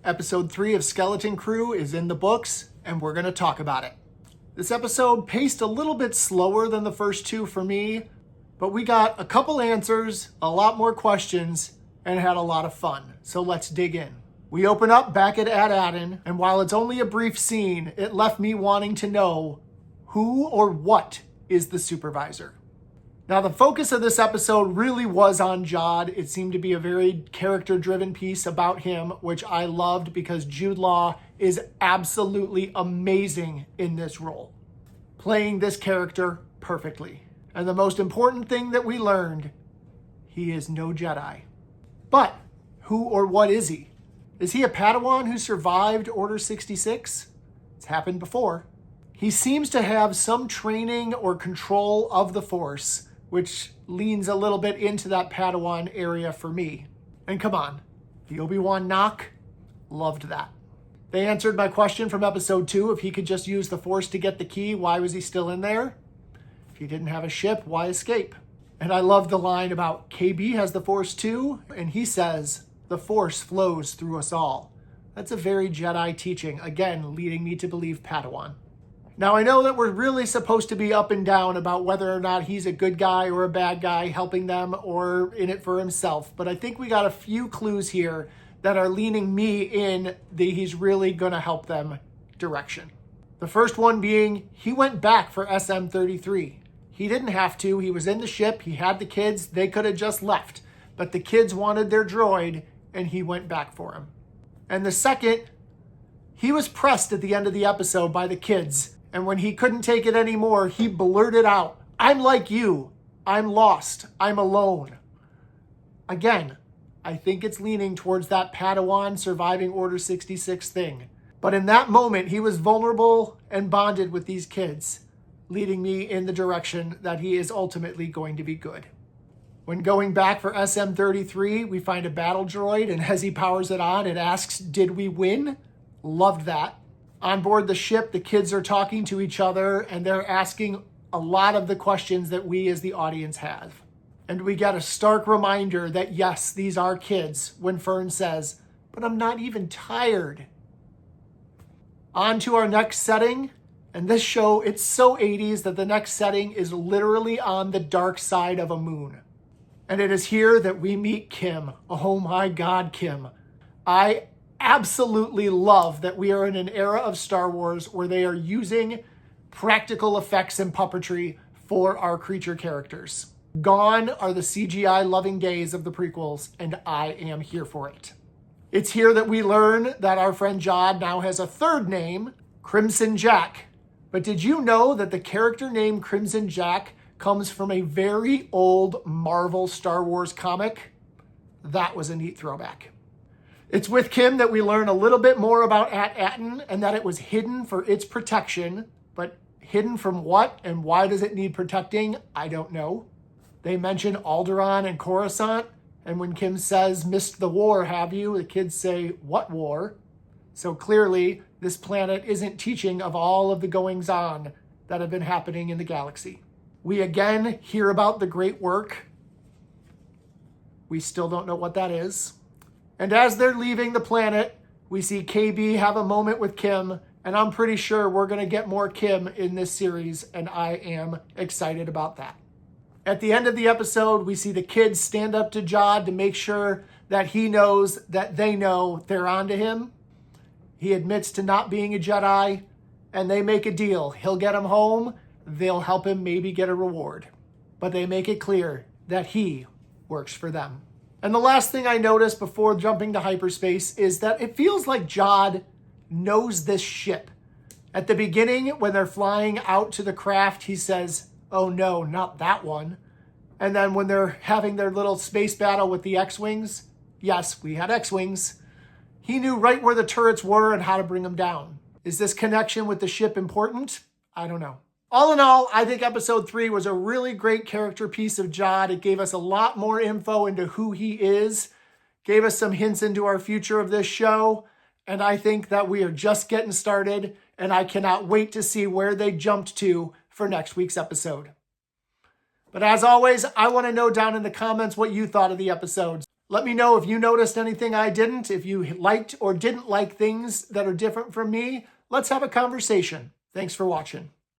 Episode 3 of Skeleton Crew is in the books, and we're going to talk about it. This episode paced a little bit slower than the first two for me, but we got a couple answers, a lot more questions, and had a lot of fun. So let's dig in. We open up back at Aten, and while it's only a brief scene, it left me wanting to know who or what is the supervisor. Now, the focus of this episode really was on Jod. It seemed to be a very character-driven piece about him, which I loved because Jude Law is absolutely amazing in this role, playing this character perfectly. And the most important thing that we learned, he is no Jedi. But who or what is he? Is he a Padawan who survived Order 66? It's happened before. He seems to have some training or control of the Force, which leans a little bit into that Padawan area for me. And come on, the Obi-Wan knock, loved that. They answered my question from episode 2, if he could just use the Force to get the key, why was he still in there? If he didn't have a ship, why escape? And I love the line about KB has the Force too, and he says, the Force flows through us all. That's a very Jedi teaching, again, leading me to believe Padawan. Now, I know that we're really supposed to be up and down about whether or not he's a good guy or a bad guy helping them or in it for himself, but I think we got a few clues here that are leaning me in the he's really going to help them direction. The first one being, he went back for SM-33. He didn't have to. He was in the ship. He had the kids. They could have just left, but the kids wanted their droid, and he went back for him. And the second, he was pressed at the end of the episode by the kids. And when he couldn't take it anymore, he blurted out, I'm like you. I'm lost. I'm alone. Again, I think it's leaning towards that Padawan surviving Order 66 thing. But in that moment, he was vulnerable and bonded with these kids, leading me in the direction that he is ultimately going to be good. When going back for SM-33, we find a battle droid, and as he powers it on, it asks, did we win? Loved that. On board the ship, the kids are talking to each other, and they're asking a lot of the questions that we as the audience have. And we get a stark reminder that, yes, these are kids, when Fern says, but I'm not even tired. On to our next setting. And this show, it's so 80s that the next setting is literally on the dark side of a moon. And it is here that we meet Kim. Oh my God, Kim. I absolutely love that we are in an era of Star Wars where they are using practical effects and puppetry for our creature characters. Gone are the CGI loving days of the prequels, and I am here for it. It's here that we learn that our friend Jod now has a third name, Crimson Jack. But did you know that the character name Crimson Jack comes from a very old Marvel Star Wars comic? That was a neat throwback. It's with Kim that we learn a little bit more about Aten and that it was hidden for its protection, but hidden from what and why does it need protecting? I don't know. They mention Alderaan and Coruscant, and when Kim says, missed the war, have you? The kids say, what war? So clearly, this planet isn't teaching of all of the goings-on that have been happening in the galaxy. We again hear about the great work. We still don't know what that is. And as they're leaving the planet, we see KB have a moment with Kim, and I'm pretty sure we're going to get more Kim in this series, and I am excited about that. At the end of the episode, we see the kids stand up to Jod to make sure that he knows that they know they're onto him. He admits to not being a Jedi, and they make a deal. He'll get him home. They'll help him maybe get a reward. But they make it clear that he works for them. And the last thing I noticed before jumping to hyperspace is that it feels like Jod knows this ship. At the beginning, when they're flying out to the craft, he says, oh no, not that one. And then when they're having their little space battle with the X-Wings, yes, we had X-Wings. He knew right where the turrets were and how to bring them down. Is this connection with the ship important? I don't know. All in all, I think episode 3 was a really great character piece of Jod. It gave us a lot more info into who he is, gave us some hints into our future of this show, and I think that we are just getting started, and I cannot wait to see where they jumped to for next week's episode. But as always, I want to know down in the comments what you thought of the episodes. Let me know if you noticed anything I didn't, if you liked or didn't like things that are different from me. Let's have a conversation. Thanks for watching.